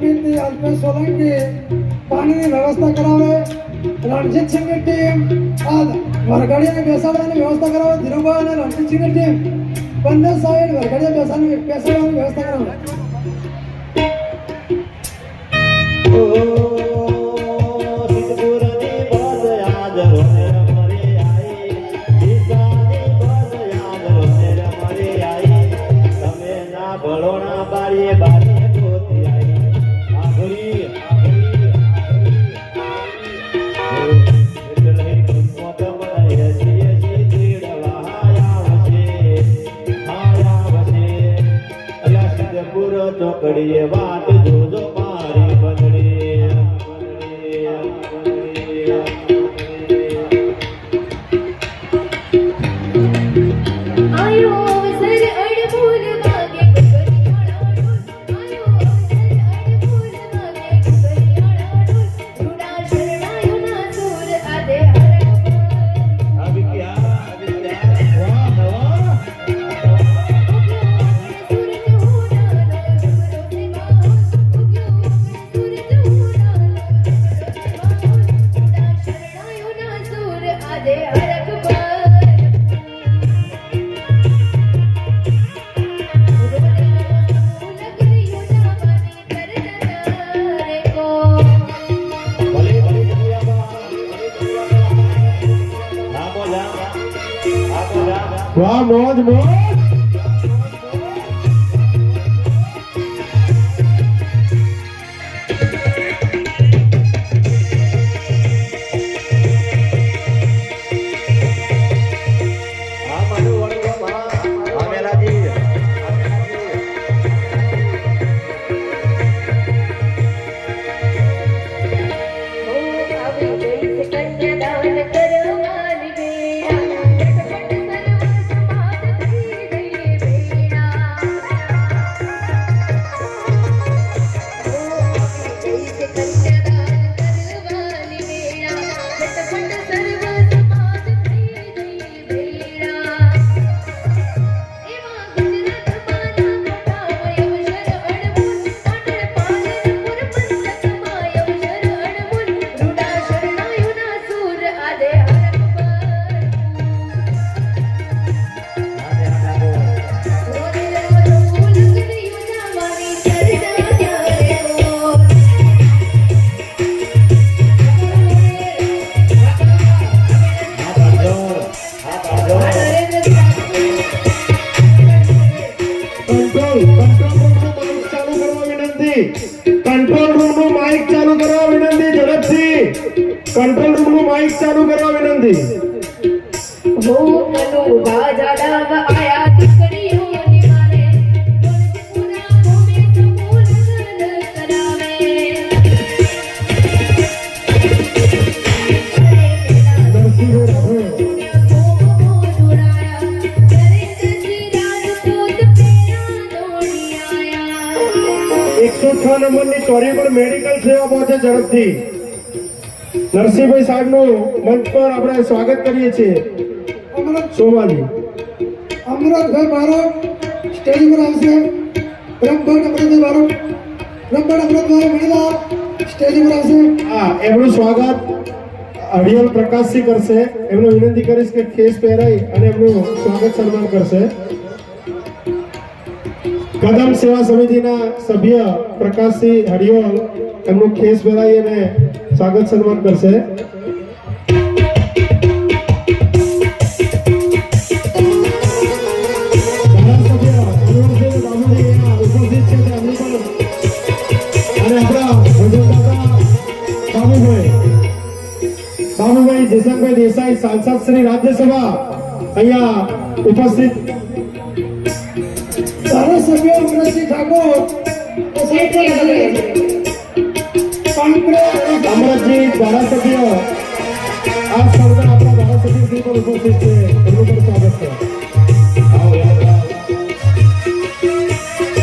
समिति अल्पेश सोलंकी पानी की व्यवस्था करावे रणजीत सिंह की टीम आज वरगड़िया ने बेसाड़वानी व्यवस्था करावे धीरूभाई ने रणजीत सिंह की टीम बंदे साइड वरगड़िया बेसाड़वानी व्यवस्था करावे ચોકડીએ વાત જોજો મારી બનડી આયો અવસર અડભૂલ માગે આયો અવસર અડભૂલ માગે રૂડા શરણાયો ના સૂર આદે આવી ક્યાં વાહ વાહ વાહ મોજ મોજ કંટ્રોલ રૂમ નું માઇક ચાલુ કરવા વિનંતી ઝડપથી કંટ્રોલ રૂમ નું માઇક ચાલુ કરવા વિનંતી હો અનુભા જાડાવ આયા દીકરીઓ નિવારે પૂરા ભૂમિ સુમૂલ કરાવે નંબરની ચોરી પર મેડિકલ સેવા પહોંચે ઝડપથી નરસિંહભાઈ સાહેબનું મંચ પર આપણે સ્વાગત કરીએ છીએ સોમાજી અમૃતભાઈ બારો સ્ટેજ પર આવશે બ્રહ્મભટ્ટ અમૃતભાઈ બારો બ્રહ્મભટ્ટ અમૃતભાઈ મહિલા સ્ટેજ પર આવશે હા એમનું સ્વાગત હરિયલ પ્રકાશજી કરશે એમને વિનંતી કરીશ કે ખેસ પહેરાઈ અને એમનું સ્વાગત સન્માન કરશે કદમ સેવા સમિતિના સભ્ય પ્રકાશસિંહ હરિયોલ એમનું ખેસ પહેરાઈ અને સ્વાગત સન્માન કરશે બાબુભાઈ જયશંકરભાઈ દેસાઈ સાંસદ શ્રી રાજ્યસભા અહીંયા ઉપસ્થિત ધારાસભ્ય અમરતસિંહ ઠાકોર અમરતજી ધારાસભ્ય આ સ્પર્ધા આપણા ધારાસભ્ય શ્રી પણ ઉપસ્થિત છે